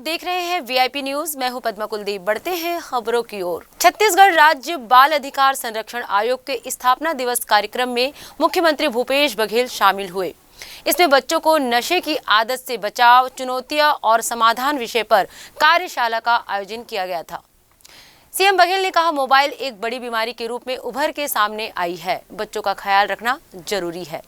देख रहे हैं वीआईपी न्यूज। मैं हूं पद्मा कुलदीप। बढ़ते हैं खबरों की ओर। छत्तीसगढ़ राज्य बाल अधिकार संरक्षण आयोग के स्थापना दिवस कार्यक्रम में मुख्यमंत्री भूपेश बघेल शामिल हुए। इसमें बच्चों को नशे की आदत से बचाव, चुनौतियां और समाधान विषय पर कार्यशाला का आयोजन किया गया था। सीएम बघेल ने कहा, मोबाइल एक बड़ी बीमारी के रूप में उभर के सामने आई है। बच्चों का ख्याल रखना जरूरी है।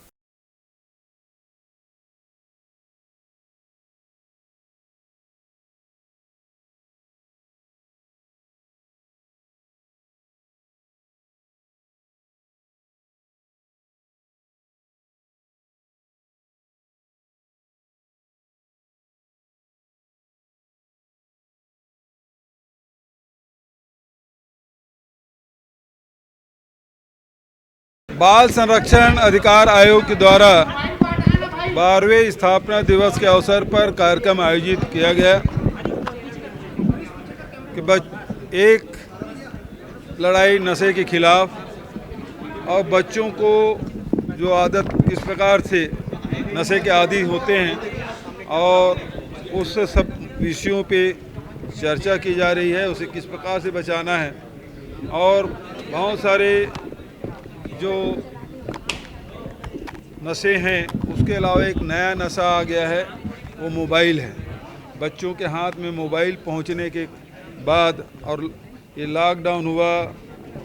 बाल संरक्षण अधिकार आयोग के द्वारा 12वें स्थापना दिवस के अवसर पर कार्यक्रम आयोजित किया गया कि एक लड़ाई नशे के खिलाफ और बच्चों को जो आदत किस प्रकार से नशे के आदी होते हैं और उस सब विषयों पे चर्चा की जा रही है, उसे किस प्रकार से बचाना है। और बहुत सारे जो नशे हैं उसके अलावा एक नया नशा आ गया है, वो मोबाइल है। बच्चों के हाथ में मोबाइल पहुंचने के बाद और ये लॉकडाउन हुआ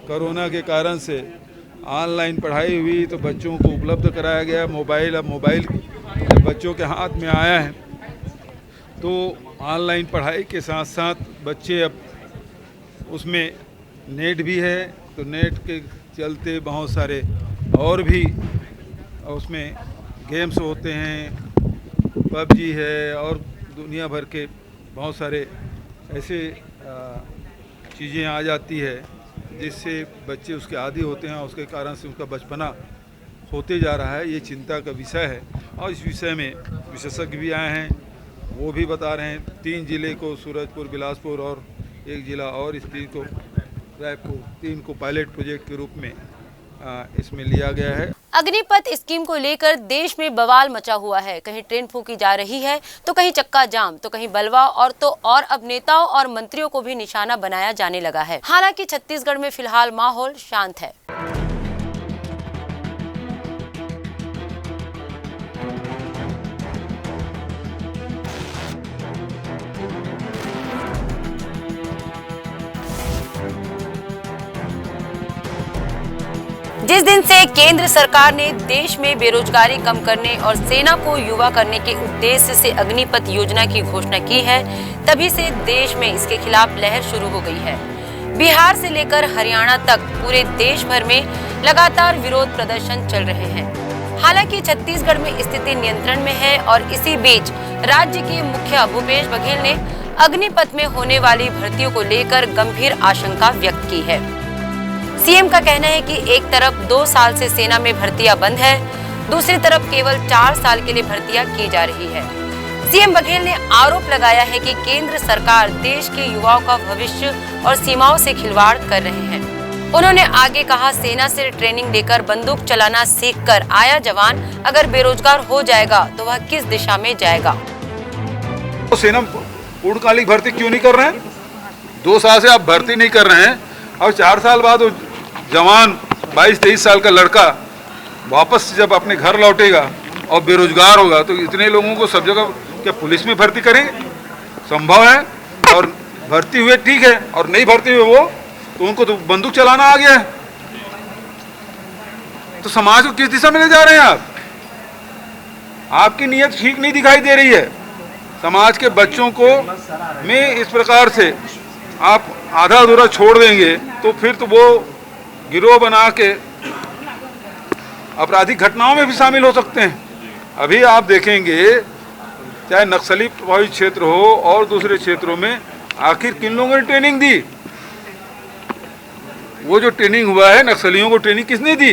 कोरोना के कारण से, ऑनलाइन पढ़ाई हुई तो बच्चों को उपलब्ध कराया गया मोबाइल। अब मोबाइल जब बच्चों के हाथ में आया है तो ऑनलाइन पढ़ाई के साथ साथ बच्चे अब उसमें नेट भी है, तो नेट के चलते बहुत सारे और भी उसमें गेम्स होते हैं, पबजी है और दुनिया भर के बहुत सारे ऐसे चीज़ें आ जाती है जिससे बच्चे उसके आदी होते हैं और उसके कारण से उनका बचपना होते जा रहा है। ये चिंता का विषय है और इस विषय में विशेषज्ञ भी आए हैं, वो भी बता रहे हैं। 3 जिले को, सूरजपुर, बिलासपुर और एक ज़िला और इस 3 को रायपुर, 3 को पायलट प्रोजेक्ट के रूप में इसमें लिया गया है। अग्निपथ स्कीम को लेकर देश में बवाल मचा हुआ है। कहीं ट्रेन फूकी जा रही है तो कहीं चक्का जाम, तो कहीं बलवा और अब नेताओं और मंत्रियों को भी निशाना बनाया जाने लगा है। हालांकि छत्तीसगढ़ में फिलहाल माहौल शांत है। जिस दिन से केंद्र सरकार ने देश में बेरोजगारी कम करने और सेना को युवा करने के उद्देश्य से अग्निपथ योजना की घोषणा की है, तभी से देश में इसके खिलाफ लहर शुरू हो गई है। बिहार से लेकर हरियाणा तक पूरे देश भर में लगातार विरोध प्रदर्शन चल रहे हैं। हालांकि छत्तीसगढ़ में स्थिति नियंत्रण में है और इसी बीच राज्य के मुखिया भूपेश बघेल ने अग्निपथ में होने वाली भर्तियों को लेकर गंभीर आशंका व्यक्त की है। सीएम का कहना है कि एक तरफ 2 साल से सेना में भर्तियां बंद है, दूसरी तरफ केवल 4 साल के लिए भर्तियां की जा रही है। सीएम बघेल ने आरोप लगाया है कि केंद्र सरकार देश के युवाओं का भविष्य और सीमाओं से खिलवाड़ कर रहे हैं। उन्होंने आगे कहा, सेना से ट्रेनिंग लेकर बंदूक चलाना सीखकर आया जवान अगर बेरोजगार हो जाएगा तो वह किस दिशा में जाएगा। तो सेना पूर्णकालिक भर्ती क्यों नहीं कर रहे हैं? 2 साल से आप भर्ती नहीं कर रहे हैं और 4 साल बाद जवान 22-23 साल का लड़का वापस जब अपने घर लौटेगा और बेरोजगार होगा तो इतने लोगों को सब जगह क्या पुलिस में भर्ती करेंगे? संभव है? और भर्ती हुए ठीक है और नहीं भर्ती हुए वो तो उनको तो बंदूक चलाना आ गया है। तो समाज को किस दिशा में ले जा रहे हैं आप? आपकी नीयत ठीक नहीं दिखाई दे रही है। समाज के बच्चों को में इस प्रकार से आप आधा अधूरा छोड़ देंगे तो फिर तो वो गिरोह बना के आपराधिक घटनाओं में भी शामिल हो सकते हैं। अभी आप देखेंगे चाहे नक्सली प्रभावित क्षेत्र हो और दूसरे क्षेत्रों में आखिर किन लोगों ने ट्रेनिंग दी? वो जो ट्रेनिंग हुआ है नक्सलियों को ट्रेनिंग किसने दी?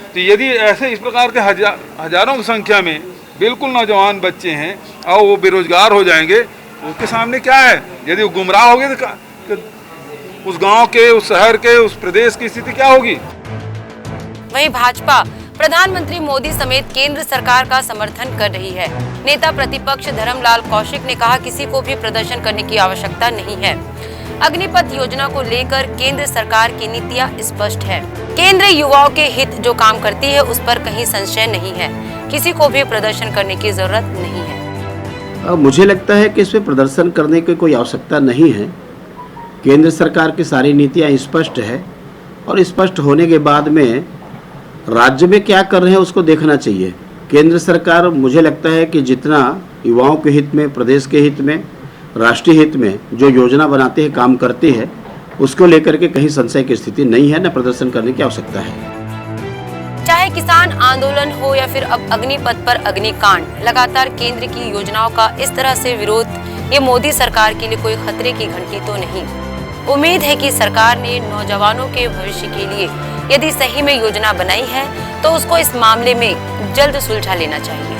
तो यदि ऐसे इस प्रकार के हजारों की संख्या में बिल्कुल नौजवान बच्चे हैं और वो बेरोजगार हो जाएंगे, उसके सामने क्या है? यदि वो गुमराह हो गए तो उस गांव के, उस शहर के, उस प्रदेश की स्थिति क्या होगी? वहीं भाजपा प्रधानमंत्री मोदी समेत केंद्र सरकार का समर्थन कर रही है। नेता प्रतिपक्ष धर्मलाल कौशिक ने कहा, किसी को भी प्रदर्शन करने की आवश्यकता नहीं है। अग्निपथ योजना को लेकर केंद्र सरकार की नीतियां स्पष्ट है। केंद्र युवाओं के हित जो काम करती है उस पर कहीं संशय नहीं है। किसी को भी प्रदर्शन करने की जरूरत नहीं है। मुझे लगता है कि इसमें प्रदर्शन करने की कोई आवश्यकता नहीं है। केंद्र सरकार की सारी नीतियां स्पष्ट है और स्पष्ट होने के बाद में राज्य में क्या कर रहे हैं उसको देखना चाहिए। केंद्र सरकार मुझे लगता है कि जितना युवाओं के हित में, प्रदेश के हित में, राष्ट्रीय हित में जो योजना बनाती है, काम करती है, उसको लेकर के कहीं संशय की स्थिति नहीं है, न प्रदर्शन करने की आवश्यकता है। चाहे किसान आंदोलन हो या फिर अब अग्निपथ पर अग्निकांड, लगातार केंद्र की योजनाओं का इस तरह से विरोध ये मोदी सरकार के लिए कोई खतरे की घंटी तो नहीं। उम्मीद है कि सरकार ने नौजवानों के भविष्य के लिए यदि सही में योजना बनाई है तो उसको इस मामले में जल्द सुलझा लेना चाहिए।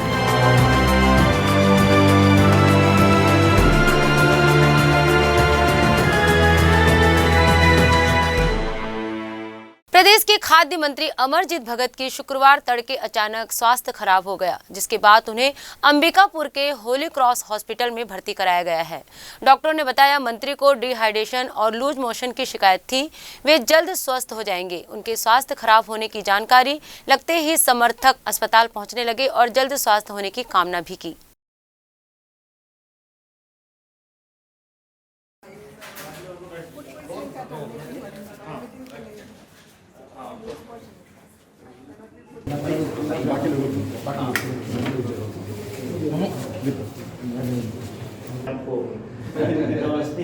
प्रदेश के खाद्य मंत्री अमरजीत भगत की शुक्रवार तड़के अचानक स्वास्थ्य खराब हो गया, जिसके बाद उन्हें अंबिकापुर के होली क्रॉस हॉस्पिटल में भर्ती कराया गया है। डॉक्टरों ने बताया, मंत्री को डिहाइड्रेशन और लूज मोशन की शिकायत थी। वे जल्द स्वस्थ हो जाएंगे। उनके स्वास्थ्य खराब होने की जानकारी लगते ही समर्थक अस्पताल पहुंचने लगे और जल्द स्वास्थ्य होने की कामना भी की।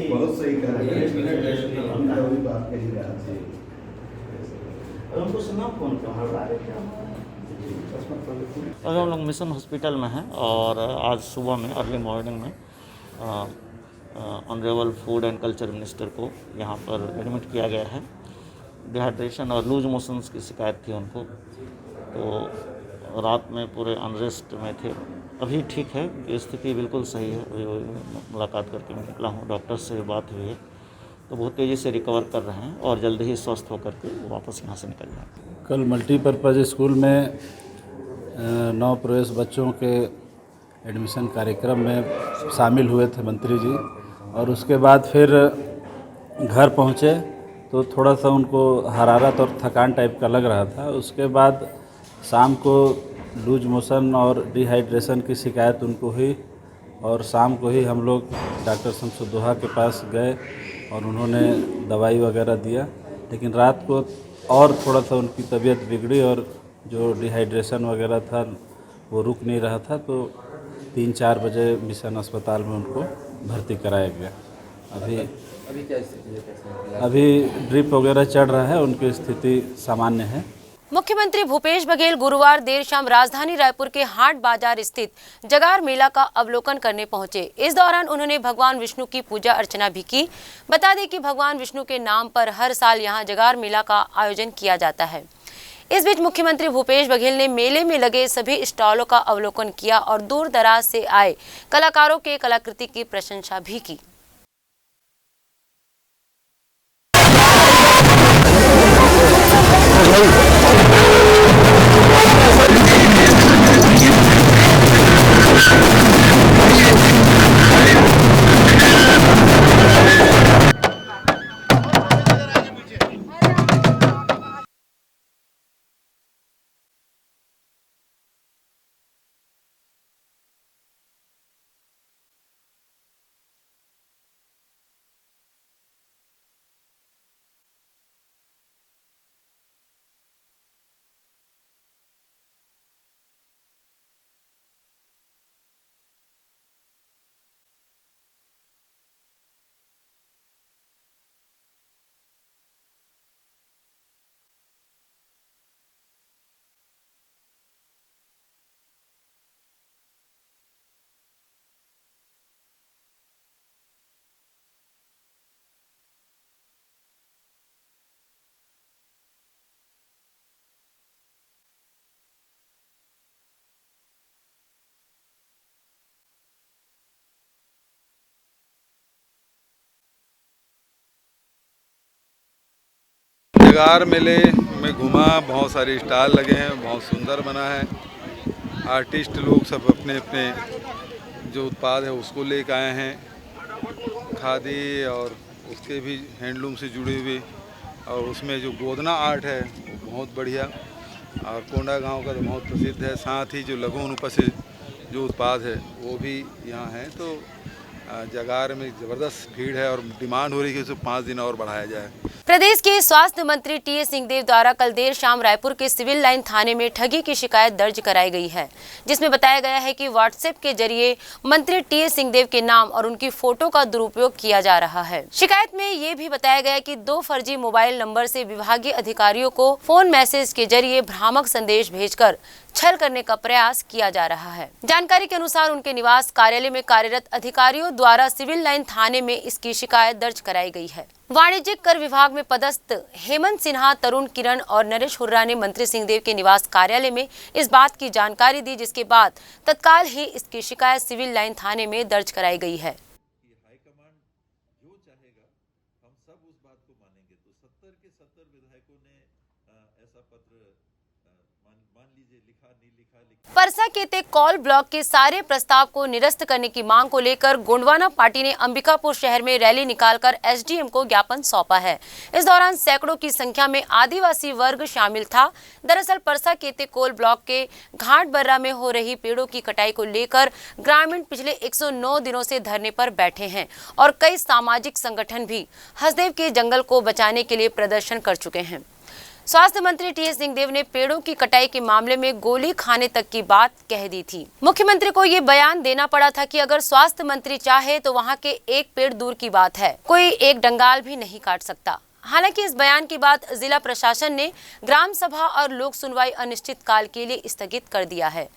बहुत सही कर रहे हैं। बात कही उनको सुना फोन पर। अभी हम लोग मिशन हॉस्पिटल में हैं और आज सुबह में अर्ली मॉर्निंग में honourable food and culture minister को यहाँ पर एडमिट किया गया है। डिहाइड्रेशन और लूज मोशंस की शिकायत थी उनको, तो रात में पूरे अनरेस्ट में थे। अभी ठीक है, स्थिति बिल्कुल सही है। अभी मुलाकात करके मैं निकला हूँ, डॉक्टर से बात हुई है, तो बहुत तेज़ी से रिकवर कर रहे हैं और जल्द ही स्वस्थ होकर के वापस यहाँ से निकल जाएंगे। कल मल्टीपर्पज़ स्कूल में नव प्रवेश बच्चों के एडमिशन कार्यक्रम में शामिल हुए थे मंत्री जी, और उसके बाद फिर घर पहुँचे तो थोड़ा सा उनको हरारत और थकान टाइप का लग रहा था। उसके बाद शाम को लूज मोशन और डिहाइड्रेशन की शिकायत उनको हुई और शाम को ही हम लोग डॉक्टर शमसुद्दोहा के पास गए और उन्होंने दवाई वगैरह दिया। लेकिन रात को और थोड़ा सा उनकी तबीयत बिगड़ी और जो डिहाइड्रेशन वगैरह था वो रुक नहीं रहा था, तो 3-4 बजे मिशन अस्पताल में उनको भर्ती कराया गया। अभी ड्रिप वगैरह चढ़ रहा है, उनकी स्थिति सामान्य है। मुख्यमंत्री भूपेश बघेल गुरुवार देर शाम राजधानी रायपुर के हाट बाजार स्थित जगार मेला का अवलोकन करने पहुंचे। इस दौरान उन्होंने भगवान विष्णु की पूजा अर्चना भी की। बता दें कि भगवान विष्णु के नाम पर हर साल यहां जगार मेला का आयोजन किया जाता है। इस बीच मुख्यमंत्री भूपेश बघेल ने मेले में लगे सभी स्टॉलों का अवलोकन किया और दूर दराज से आए कलाकारों के कलाकृति की प्रशंसा भी की। जगार मेले में घुमा, बहुत सारे स्टॉल लगे हैं, बहुत सुंदर बना है। आर्टिस्ट लोग सब अपने अपने जो उत्पाद है उसको लेकर आए हैं, खादी और उसके भी हैंडलूम से जुड़ी हुई, और उसमें जो गोदना आर्ट है वो बहुत बढ़िया, और कोंडा गांव का तो बहुत प्रसिद्ध है। साथ ही जो लघु अनुपस्थित जो उत्पाद है वो भी यहाँ है। तो जगार में ज़बरदस्त भीड़ है और डिमांड हो रही है कि इसे 5 दिन और बढ़ाया जाए। प्रदेश के स्वास्थ्य मंत्री टी.एस. सिंहदेव द्वारा कल देर शाम रायपुर के सिविल लाइन थाने में ठगी की शिकायत दर्ज कराई गई है, जिसमें बताया गया है कि व्हाट्सएप के जरिए मंत्री टी.एस. सिंहदेव के नाम और उनकी फोटो का दुरुपयोग किया जा रहा है। शिकायत में ये भी बताया गया कि 2 फर्जी मोबाइल नंबर से विभागीय अधिकारियों को फोन मैसेज के जरिए भ्रामक संदेश भेजकर छल करने का प्रयास किया जा रहा है। जानकारी के अनुसार उनके निवास कार्यालय में कार्यरत अधिकारियों द्वारा सिविल लाइन थाने में इसकी शिकायत दर्ज कराई गई है। वाणिज्यिक कर विभाग में पदस्थ हेमंत सिन्हा, तरुण किरण और नरेश हुर्रा ने मंत्री सिंहदेव के निवास कार्यालय में इस बात की जानकारी दी, जिसके बाद तत्काल ही इसकी शिकायत सिविल लाइन थाने में दर्ज कराई गई है। हाईकमान जो चाहेगा हम सब उस बात को मानेंगे। तो 70 के 70 विधायकों ने ऐसा पत्र मान लीजिए लिखा नहीं लिखा। परसा के तेकौल ब्लॉक के सारे प्रस्ताव को निरस्त करने की मांग को लेकर गोंडवाना पार्टी ने अंबिकापुर शहर में रैली निकालकर एसडीएम को ज्ञापन सौंपा है। इस दौरान सैकड़ों की संख्या में आदिवासी वर्ग शामिल था। दरअसल परसा के तेकौल ब्लॉक के घाट बर्रा में हो रही पेड़ों की कटाई को लेकर ग्रामीण पिछले 109 दिनों से धरने पर बैठे हैं और कई सामाजिक संगठन भी हसदेव के जंगल को बचाने के लिए प्रदर्शन कर चुके हैं। स्वास्थ्य मंत्री टी.एस. सिंहदेव ने पेड़ों की कटाई के मामले में गोली खाने तक की बात कह दी थी। मुख्यमंत्री को ये बयान देना पड़ा था कि अगर स्वास्थ्य मंत्री चाहे तो वहां के एक पेड़ दूर की बात है, कोई एक डंगाल भी नहीं काट सकता। हालांकि इस बयान के बाद जिला प्रशासन ने ग्राम सभा और लोक सुनवाई अनिश्चित काल के लिए स्थगित कर दिया है,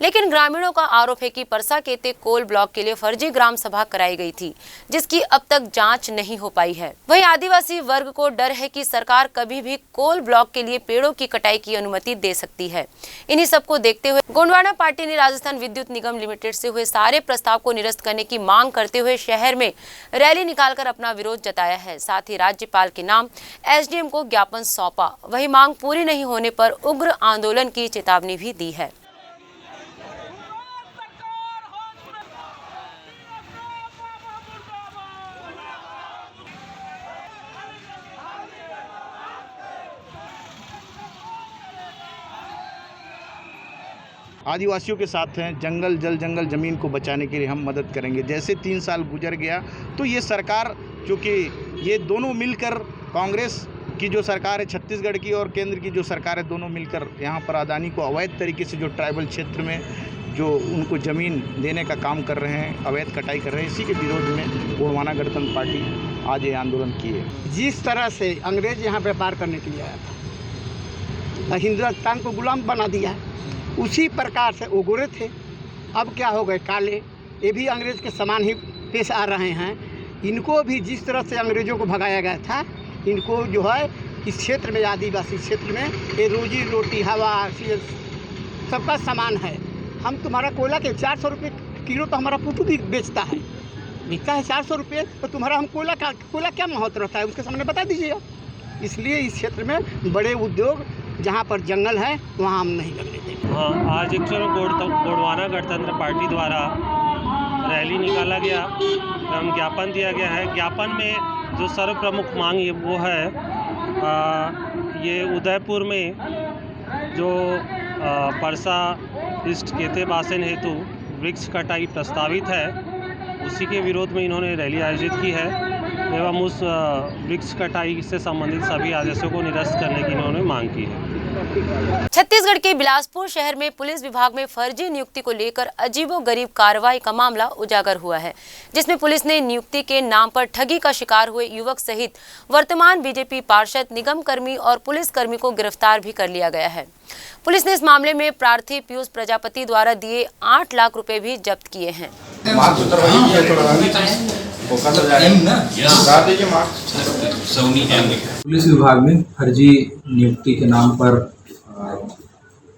लेकिन ग्रामीणों का आरोप है कि परसा के तेकौल ब्लॉक के लिए फर्जी ग्राम सभा कराई गई थी, जिसकी अब तक जांच नहीं हो पाई है। वहीं आदिवासी वर्ग को डर है कि सरकार कभी भी कोल ब्लॉक के लिए पेड़ों की कटाई की अनुमति दे सकती है। इन्हीं सबको देखते हुए गोंडवाना पार्टी ने राजस्थान विद्युत निगम लिमिटेड से हुए सारे प्रस्ताव को निरस्त करने की मांग करते हुए शहर में रैली निकालकर अपना विरोध जताया है। साथ ही राज्यपाल के नाम एसडीएम को ज्ञापन सौंपा। वही मांग पूरी नहीं होने पर उग्र आंदोलन की चेतावनी भी दी है। आदिवासियों के साथ हैं। जंगल जंगल ज़मीन को बचाने के लिए हम मदद करेंगे। जैसे 3 साल गुजर गया तो ये सरकार, चूँकि ये दोनों मिलकर, कांग्रेस की जो सरकार है छत्तीसगढ़ की और केंद्र की जो सरकार है, दोनों मिलकर यहाँ पर अदानी को अवैध तरीके से जो ट्राइबल क्षेत्र में जो उनको ज़मीन देने का काम कर रहे हैं, अवैध कटाई कर रहे हैं, इसी के विरोध में गोंडवाना गणतंत्र पार्टी आज ये आंदोलन किए। जिस तरह से अंग्रेज यहाँ व्यापार करने के लिए आया था, हिंदुस्तान को गुलाम बना दिया है, उसी प्रकार से वो गोरे थे, अब क्या हो गए काले। ये भी अंग्रेज के समान ही पेश आ रहे हैं। इनको भी जिस तरह से अंग्रेज़ों को भगाया गया था, इनको जो है इस क्षेत्र में, आदिवासी क्षेत्र में, ये रोजी रोटी, हवा, सबका सामान है। हम तुम्हारा कोयला के 400 रुपये किलो तो हमारा पुटू भी बेचता है, बिकता है 400 रुपये, तो तुम्हारा हम कोयला क्या महत्व रहता है, उसके सामने बता दीजिए। इसलिए इस क्षेत्र में बड़े उद्योग जहाँ पर जंगल है वहाँ हम नहीं लगने देंगे। हाँ, आज एक्चुअली गोंडवाना गणतंत्र पार्टी द्वारा रैली निकाला गया एवं ज्ञापन दिया गया है। ज्ञापन में जो सर्व प्रमुख मांग वो है, ये उदयपुर में जो परसा ईस्ट केते बासन हेतु वृक्ष कटाई प्रस्तावित है, उसी के विरोध में इन्होंने रैली आयोजित की है एवं उस वृक्ष कटाई से संबंधित सभी आदेशों को निरस्त करने की इन्होंने मांग की है। छत्तीसगढ़ के बिलासपुर शहर में पुलिस विभाग में फर्जी नियुक्ति को लेकर अजीबोगरीब कार्रवाई का मामला उजागर हुआ है, जिसमें पुलिस ने नियुक्ति के नाम पर ठगी का शिकार हुए युवक सहित वर्तमान बीजेपी पार्षद, निगम कर्मी और पुलिस कर्मी को गिरफ्तार भी कर लिया गया है। पुलिस ने इस मामले में प्रार्थी पीयूष प्रजापति द्वारा दिए 8 लाख रुपए भी जब्त किए हैं। पुलिस विभाग में फर्जी नियुक्ति के नाम पर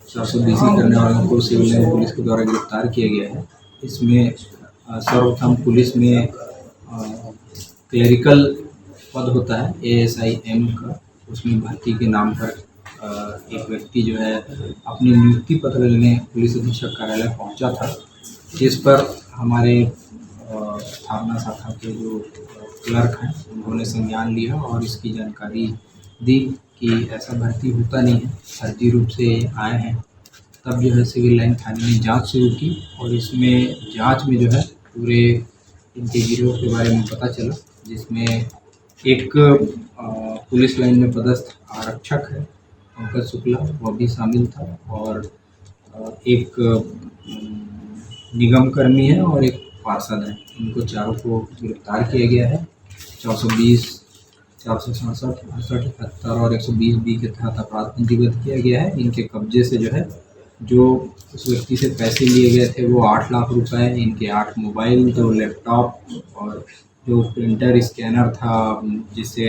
420 करने वालों को सिविल लाइन पुलिस के द्वारा गिरफ्तार किया गया है। इसमें सर्वप्रथम पुलिस में क्लेरिकल पद होता है ASI M का, उसमें भर्ती के नाम पर एक व्यक्ति जो है अपनी नियुक्ति पत्र लेने पुलिस अधीक्षक कार्यालय पहुंचा था, जिस पर हमारे स्थापना शाखा के जो क्लर्क हैं उन्होंने संज्ञान लिया और इसकी जानकारी दी कि ऐसा भर्ती होता नहीं है, फर्जी रूप से आए हैं। तब जो है सिविल लाइन थाने ने जांच शुरू की और इसमें जांच में जो है पूरे इनके गिरोह के बारे में पता चला, जिसमें एक पुलिस लाइन में पदस्थ आरक्षक है पंकज शुक्ला, वह भी शामिल था, और एक निगम कर्मी है और एक पार्षद है। इनको चारों को गिरफ्तार किया गया है। 420, 467, 68, 71 और 120 बी के तहत अपराध पंजीबद्ध किया गया है। इनके कब्जे से जो है जो उस व्यक्ति से पैसे लिए गए थे वो 8 लाख रुपए, इनके 8 मोबाइल, 2 लैपटॉप और जो प्रिंटर स्कैनर था जिससे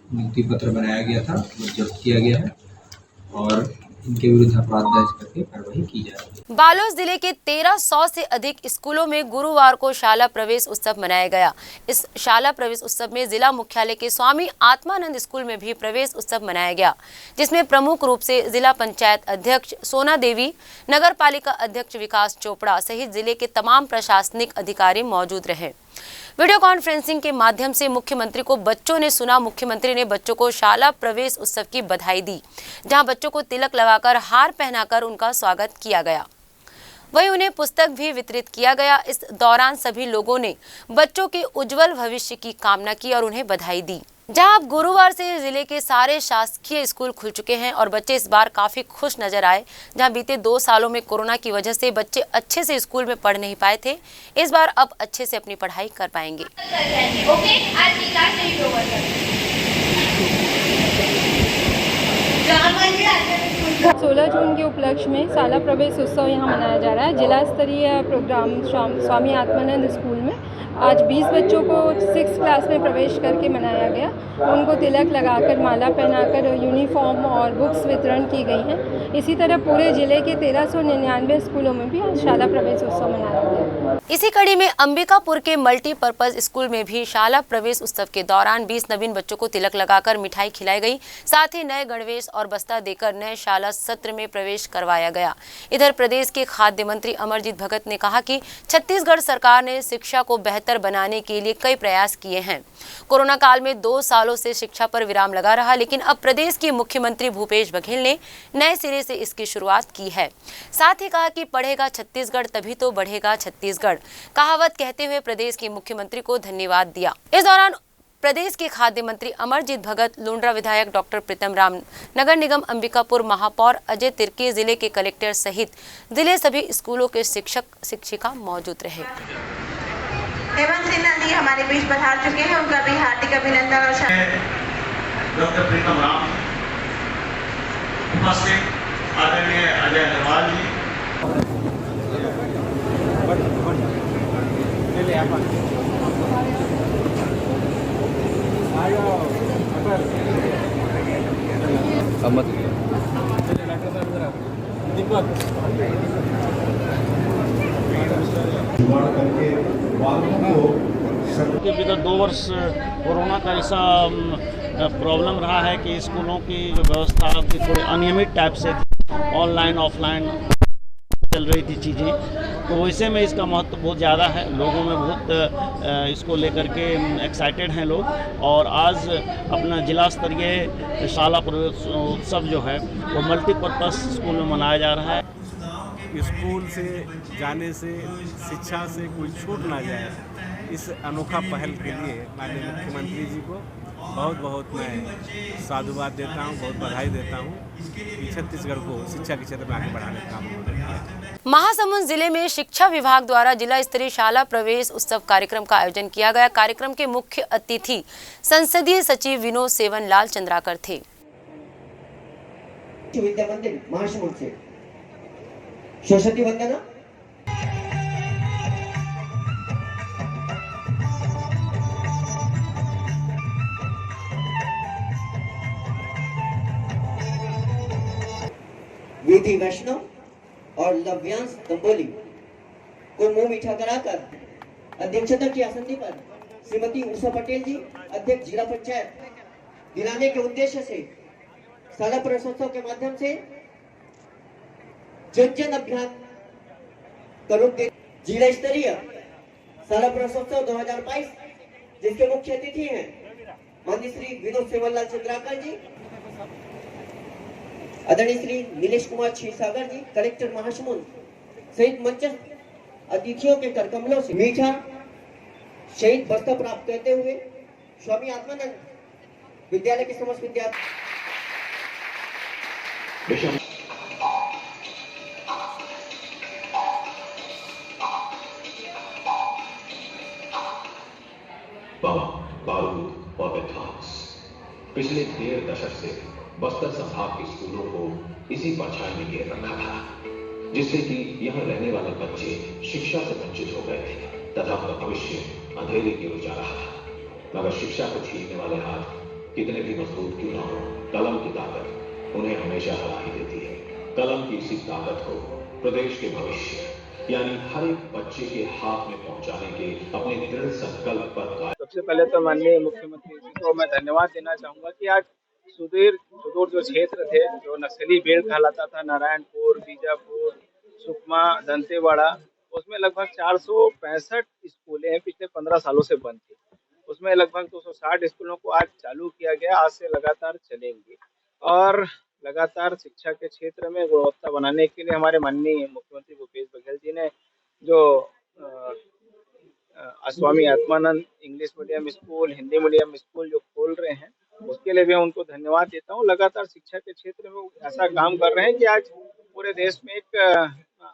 नियुक्ति पत्र बनाया गया था वो जब्त किया गया है और इनके विरुद्ध अपराध दर्ज करके कार्रवाई की जा रही है। बालोद जिले के 1300 से अधिक स्कूलों में गुरुवार को शाला प्रवेश उत्सव मनाया गया। इस शाला प्रवेश उत्सव में जिला मुख्यालय के स्वामी आत्मानंद स्कूल में भी प्रवेश उत्सव मनाया गया, जिसमें प्रमुख रूप से जिला पंचायत अध्यक्ष सोना देवी, नगर पालिका अध्यक्ष विकास चोपड़ा सहित जिले के तमाम प्रशासनिक अधिकारी मौजूद रहे। वीडियो कॉन्फ्रेंसिंग के माध्यम से मुख्यमंत्री को बच्चों ने सुना। मुख्यमंत्री ने बच्चों को शाला प्रवेश उत्सव की बधाई दी, जहां बच्चों को तिलक लगाकर हार पहनाकर उनका स्वागत किया गया। वहीं उन्हें पुस्तक भी वितरित किया गया। इस दौरान सभी लोगों ने बच्चों के उज्जवल भविष्य की कामना की और उन्हें बधाई दी। जहां अब गुरुवार से जिले के सारे शासकीय स्कूल खुल चुके हैं और बच्चे इस बार काफी खुश नजर आए। जहां बीते 2 सालों में कोरोना की वजह से बच्चे अच्छे से स्कूल में पढ़ नहीं पाए थे, इस बार अब अच्छे से अपनी पढ़ाई कर पाएंगे। 16 जून के उपलक्ष्य में शाला प्रवेश उत्सव यहाँ मनाया जा रहा है। जिला स्तरीय प्रोग्राम स्वामी आत्मानंद स्कूल में आज 20 बच्चों को 6th क्लास में प्रवेश करके मनाया गया। उनको तिलक लगाकर, माला पहनाकर यूनिफॉर्म और बुक्स वितरण की गई हैं। इसी तरह पूरे जिले के 1399 स्कूलों में भी आज शाला प्रवेश उत्सव मनाया गया। इसी कड़ी में अंबिकापुर के मल्टीपर्पज स्कूल में भी शाला प्रवेश उत्सव के दौरान 20 नवीन बच्चों को तिलक लगाकर मिठाई खिलाई गई। साथ ही नए गणवेश और बस्ता देकर नए शाला सत्र में प्रवेश करवाया गया। इधर प्रदेश के खाद्य मंत्री अमरजीत भगत ने कहा कि छत्तीसगढ़ सरकार ने शिक्षा को बेहतर बनाने के लिए कई प्रयास किए हैं। कोरोना काल में 2 सालों से शिक्षा पर विराम लगा रहा, लेकिन अब प्रदेश के मुख्यमंत्री भूपेश बघेल ने नए सिरे से इसकी शुरुआत की है। साथ ही कहा कि पढ़ेगा छत्तीसगढ़ तभी तो बढ़ेगा छत्तीसगढ़, कहावत कहते हुए प्रदेश के मुख्यमंत्री को धन्यवाद दिया। इस दौरान प्रदेश के खाद्य मंत्री अमरजीत भगत, लुंड्रा विधायक डॉक्टर प्रीतम राम, नगर निगम अंबिकापुर महापौर अजय तिर्की, जिले के कलेक्टर सहित जिले सभी स्कूलों के शिक्षक शिक्षिका मौजूद रहे। हेमंत सिन्हा जी हमारे बीच पधार चुके हैं, उनका भी हार्दिक अभिनंदन और डॉक्टर प्रीतम राम, उपस्थित आदरणीय अजय अग्रवाल जी, विगत 2 वर्ष कोरोना का ऐसा प्रॉब्लम रहा है कि स्कूलों की जो व्यवस्था थी थोड़ी अनियमित टाइप से ऑनलाइन ऑफलाइन चल रही थी चीज़ें, तो वैसे में इसका महत्व बहुत ज़्यादा है। लोगों में बहुत इसको लेकर के एक्साइटेड हैं लोग, और आज अपना जिला स्तरीय शाला प्रवेश उत्सव जो है वो मल्टीपर्पज़ स्कूल में मनाया जा रहा है। स्कूल से जाने से, शिक्षा से कोई छूट ना जाए, इस अनोखा पहल के लिए माननीय मुख्यमंत्री जी को बहुत बहुत मैं साधुवाद देता हूँ, बहुत बधाई देता हूँ कि छत्तीसगढ़ को शिक्षा के क्षेत्र में आगे बढ़ाने का काम। महासमुंद जिले में शिक्षा विभाग द्वारा जिला स्तरीय शाला प्रवेश उत्सव कार्यक्रम का आयोजन किया गया। कार्यक्रम के मुख्य अतिथि संसदीय सचिव विनोद सेवन लाल चंद्राकर थे। विद्या मंदिर महासमुंद से सरस्वती वंदना विधि वैष्णव और लव्यांश दंबोली को मुंह मीठा कराकर अध्यक्षता की आसनी पर श्रीमती उषा पटेल जी, अध्यक्ष जिला पंचायत, दिलाने के उद्देश्य से शाला प्रवेशोत्सव के माध्यम से जन जन अभियान करूँ के जिला स्तरीय शाला प्रवेशोत्सव 2022 जिसके मुख्य अतिथि हैं माननीय श्री विनोद सेवनलाल चंद्राकर जी, आदरणीय श्री नीलेश कुमार क्षीरसागर जी, कलेक्टर महासमुंद सहित मंच अतिथियों के करकमलों से मीठा शहीद वस्त्र प्राप्त करते हुए स्वामी आत्मानंद विद्यालय के समस्त विद्यार्थी बारूद और विध्वंस पिछले 1.5 दशक से बस्तर संभाग के स्कूलों को इसी परछाई में घेर रखा था, जिससे कि यहाँ रहने वाले बच्चे शिक्षा से वंचित हो गए थे तथा उनका भविष्य अंधेरे की ओर जा रहा था। मगर शिक्षा को छीनने वाले हाथ कितने भी मजबूत क्यों न हो, कलम की ताकत उन्हें हमेशा हरा ही देती है। कलम की इसी ताकत को प्रदेश के भविष्य यानी हर एक बच्चे के हाथ में पहुंचाने के अपने दृढ़ संकल्प पर सबसे पहले तो माननीय मुख्यमंत्री जी को मैं धन्यवाद देना चाहूँगा कि आज सुदूर जो क्षेत्र थे, जो नक्सली बेल्ट कहलाता था, नारायणपुर, बीजापुर, सुकमा, दंतेवाड़ा, उसमें लगभग 465 स्कूलें हैं पिछले 15 सालों से बंद थी। उसमें लगभग 260 स्कूलों को आज चालू किया गया। आज से लगातार चलेंगे और लगातार शिक्षा के क्षेत्र में गुणवत्ता बनाने के लिए हमारे माननीय मुख्यमंत्री भूपेश बघेल जी ने जो Swami Atmanand English medium school, Hindi medium school जो खोल रहे हैं, उसके लिए भी उनको धन्यवाद देता हूँ। लगातार शिक्षा के क्षेत्र में ऐसा काम कर रहे हैं कि आज पूरे देश में एक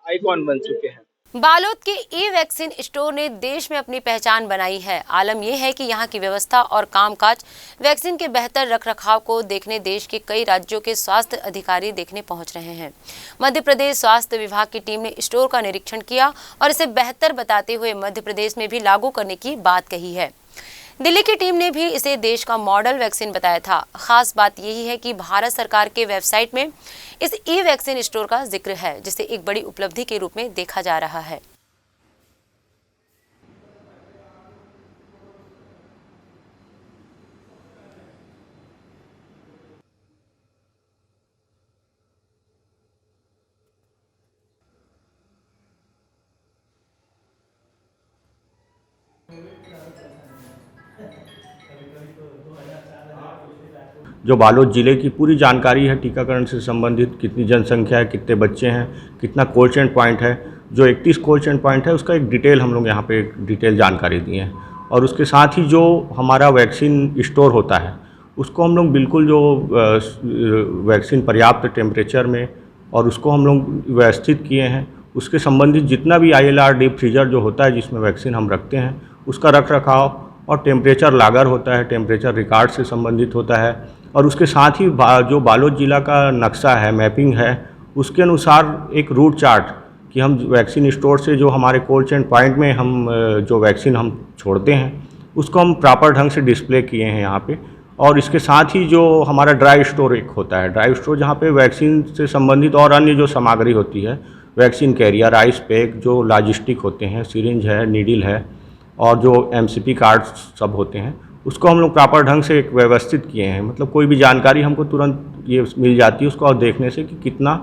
आइकॉन बन चुके हैं। बालोद के ई वैक्सीन स्टोर ने देश में अपनी पहचान बनाई है। आलम यह है कि यहाँ की व्यवस्था और कामकाज वैक्सीन के बेहतर रखरखाव को देखने देश के कई राज्यों के स्वास्थ्य अधिकारी देखने पहुँच रहे हैं। मध्य प्रदेश स्वास्थ्य विभाग की टीम ने स्टोर का निरीक्षण किया और इसे बेहतर बताते हुए मध्य प्रदेश में भी लागू करने की बात कही है। दिल्ली की टीम ने भी इसे देश का मॉडल वैक्सीन बताया था। खास बात यही है कि भारत सरकार के वेबसाइट में इस ई वैक्सीन स्टोर का जिक्र है, जिसे एक बड़ी उपलब्धि के रूप में देखा जा रहा है। जो बालोद ज़िले की पूरी जानकारी है टीकाकरण से संबंधित, कितनी जनसंख्या है, कितने बच्चे हैं, कितना कोल्ड चेन पॉइंट है, जो 31 कोल्ड चेन पॉइंट है उसका एक डिटेल हम लोग यहाँ पे एक डिटेल जानकारी दी है। और उसके साथ ही जो हमारा वैक्सीन स्टोर होता है उसको हम लोग बिल्कुल जो वैक्सीन पर्याप्त टेम्परेचर में और उसको हम लोग व्यवस्थित किए हैं। उसके संबंधित जितना भी ILR डीप फ्रीजर जो होता है जिसमें वैक्सीन हम रखते हैं उसका रख रखाव और टेम्परेचर लागर होता है, टेम्परेचर रिकॉर्ड से संबंधित होता है। और उसके साथ ही जो बालोद ज़िला का नक्शा है, मैपिंग है, उसके अनुसार एक रूट चार्ट कि हम वैक्सीन स्टोर से जो हमारे कोल्ड चेन पॉइंट में हम जो वैक्सीन हम छोड़ते हैं उसको हम प्रॉपर ढंग से डिस्प्ले किए हैं यहाँ पे। और इसके साथ ही जो हमारा ड्राई स्टोर एक होता है, ड्राई स्टोर जहाँ पे वैक्सीन से संबंधित और अन्य जो सामग्री होती है, वैक्सीन कैरियर, आइस पैक, जो लॉजिस्टिक होते हैं, सिरिंज है, नीडल है और जो MCP कार्ड्स सब होते हैं, उसको हम लोग प्रॉपर ढंग से एक व्यवस्थित किए हैं। मतलब कोई भी जानकारी हमको तुरंत ये मिल जाती है उसको और देखने से कि कितना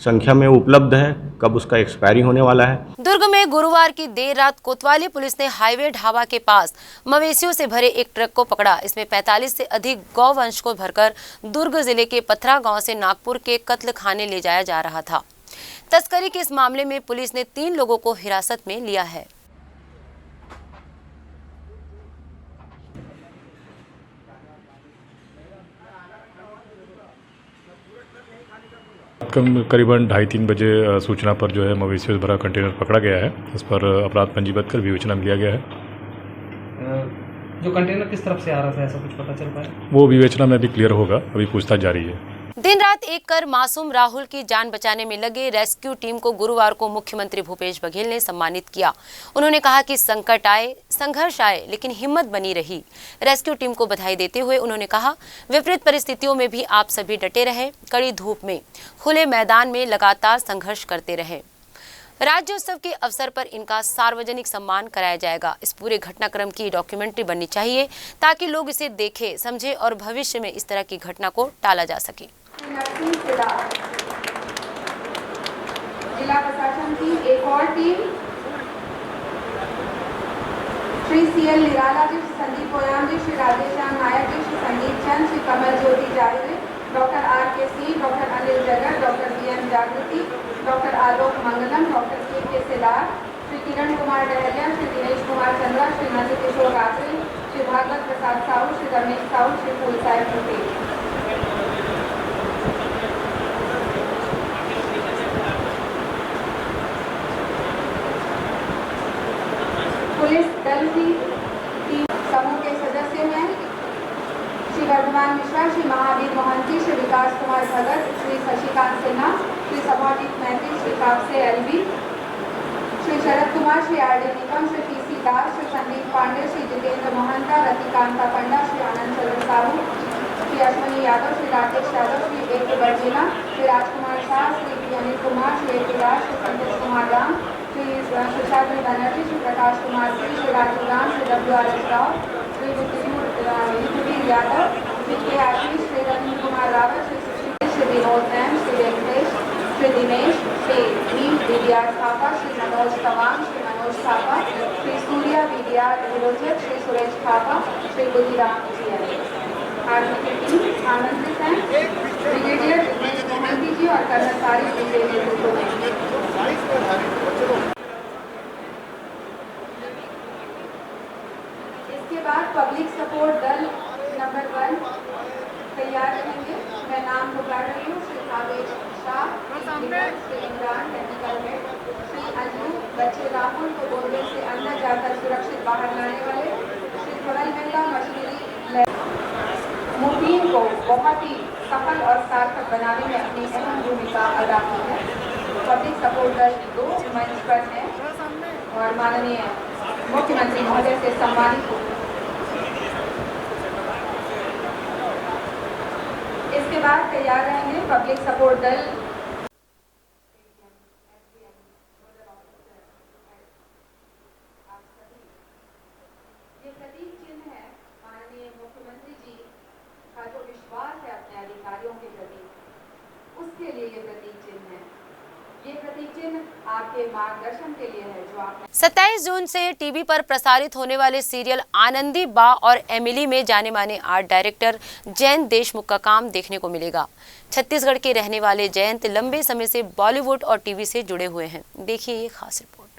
संख्या में उपलब्ध है, कब उसका एक्सपायरी होने वाला है। दुर्ग में गुरुवार की देर रात कोतवाली पुलिस ने हाईवे ढाबा के पास मवेशियों से भरे एक ट्रक को पकड़ा। इसमें 45 से अधिक गौवंश को भरकर दुर्ग जिले के पथरा गांव से नागपुर के कत्ल खाने ले जाया जा रहा था। तस्करी के इस मामले में पुलिस ने 3 लोगों को हिरासत में लिया है। करीबन 2:30-3 बजे सूचना पर जो है मवेशियों से भरा कंटेनर पकड़ा गया है। इस पर अपराध पंजीबद्ध कर विवेचना में लिया गया है। जो कंटेनर किस तरफ से आ रहा था, ऐसा कुछ पता चल पाया? वो विवेचना में अभी क्लियर होगा, अभी पूछताछ जारी है। दिन रात एक कर मासूम राहुल की जान बचाने में लगे रेस्क्यू टीम को गुरुवार को मुख्यमंत्री भूपेश बघेल ने सम्मानित किया। उन्होंने कहा कि संकट आए, संघर्ष आए, लेकिन हिम्मत बनी रही। रेस्क्यू टीम को बधाई देते हुए उन्होंने कहा, विपरीत परिस्थितियों में भी आप सभी डटे रहे, कड़ी धूप में खुले मैदान में लगातार संघर्ष करते रहे। राज्योत्सव के अवसर पर इनका सार्वजनिक सम्मान कराया जाएगा। इस पूरे घटनाक्रम की डॉक्यूमेंट्री बननी चाहिए ताकि लोग इसे देखें, समझें और भविष्य में इस तरह की घटना को टाला जा सके। जिला प्रशासन की एक और team Shri CL Nirala ji, Sandeep Oyam ji, Shri Rajesh Nayak ji, Shri Sandeep Chand, Shri Kamal Jyoti Jayre, doctor RK Singh, doctor Anil Jagat, doctor BN Jagriti, doctor Alok Mangalam, doctor KK Silar, Shri Kiran Kumar Dahariya, Shri Dinesh Kumar Chandra, Shri Nand Kishore Ratre, Shri Bhagwat Prasad Sahu, Shri Ramesh Sahu, Shri Phool Saheb Patel. Police दल की टीम समूह के सदस्य हैं श्री वर्धमान मिश्रा, श्री महावीर मोहंती, श्री विकास कुमार भगत, श्री शशिकांत सिन्हा, श्री सभाजीत मैत्री, Shri Kapse LB, Shri Sharad Kumar, Shri RD Nikam, Shri PC दास, श्री संदीप पांडे, श्री जितेंद्र मोहंता, रतिकांता पंडा, श्री आनंद चंद्र साहू, श्री अश्विनी यादव, श्री राकेश यादव, श्री AK बर्जेना, श्री राजकुमार शाह, श्री अनिल कुमार, श्री AK दास, श्री संतोष कुमार राम, श्री सुशांत बनर्जी, श्री प्रकाश कुमार सिंह, श्री राजू राम, श्री WRS राव, श्री युद्धवीर यादव, श्री K आशीष, श्री रविंद्र कुमार रावत, श्री सुशील, श्री विनोद मैम, Shri Venkatesh, Shri Dinesh, Shri VDR Thapa, Shri Manoj Tawang, Shri Manoj Thapa, Shri Surya VDR Virochak, Shri Suresh Thapa, Shri Buddhiram army की टीम आमंत्रित हैं ब्रिगेडियर दिनेश मोहंती जी और कर्नल तारिक जी के नेतृत्व में। इसके बाद पब्लिक सपोर्ट दल नंबर 1 तैयार रहेंगे। मैं नाम पुकार रही हूँ। श्री कावेश शाह, श्री इमरान टेक्निकल हेड, श्री अंजू बच्चे राहुल को बोर्डर से अंदर जाकर सुरक्षित बाहर लाने वाले, श्री थोरल महिला मशीनरी मुबीन को बहुत ही सफल और सार्थक बनाने में अपनी अहम भूमिका अदा की है। पब्लिक सपोर्ट दल 2 मंच पर है और माननीय मुख्यमंत्री महोदय से सम्मानित हो। इसके बाद तैयार रहेंगे पब्लिक सपोर्ट दल उसके लिए ये प्रतीक चिन्ह है। ये प्रतीक चिन्ह आपके मार्गदर्शन के लिए है जो आप 27 जून से टीवी पर प्रसारित होने वाले सीरियल आनंदी बा और एमिली में जाने माने आर्ट डायरेक्टर जयंत देशमुख का काम देखने को मिलेगा। छत्तीसगढ़ के रहने वाले जयंत लंबे समय से बॉलीवुड और टीवी से जुड़े हुए हैं। देखिए ये खास रिपोर्ट।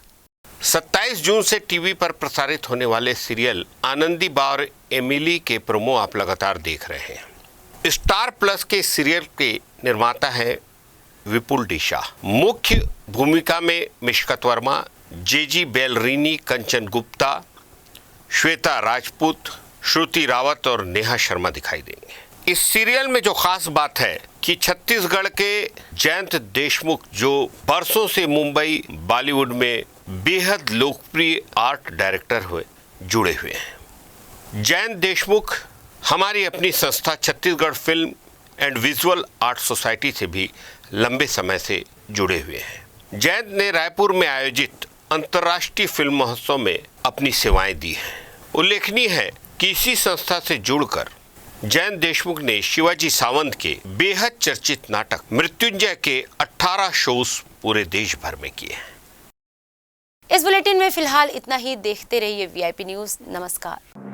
27 जून से टीवी पर प्रसारित होने वाले सीरियल आनंदी बा और एमिली के प्रोमो आप लगातार देख रहे हैं। स्टार प्लस के सीरियल के निर्माता हैं विपुल डी शाह। मुख्य भूमिका में मिशकत वर्मा, JG बेलरीनी, कंचन गुप्ता, श्वेता राजपूत, श्रुति रावत और नेहा शर्मा दिखाई देंगे। इस सीरियल में जो खास बात है कि छत्तीसगढ़ के जयंत देशमुख जो बरसों से मुंबई बॉलीवुड में बेहद लोकप्रिय आर्ट डायरेक्टर हुए जुड़े हुए हैं। जयंत देशमुख हमारी अपनी संस्था Chhattisgarh film and visual art society से भी लंबे समय से जुड़े हुए हैं। जयंत ने रायपुर में आयोजित अंतर्राष्ट्रीय फिल्म महोत्सव में अपनी सेवाएं दी हैं। उल्लेखनीय है कि इसी संस्था से जुड़कर जयंत देशमुख ने शिवाजी सावंत के बेहद चर्चित नाटक मृत्युंजय के 18 शोज पूरे देश भर में किए हैं। इस बुलेटिन में फिलहाल इतना ही। देखते रहिए VIP न्यूज़। नमस्कार।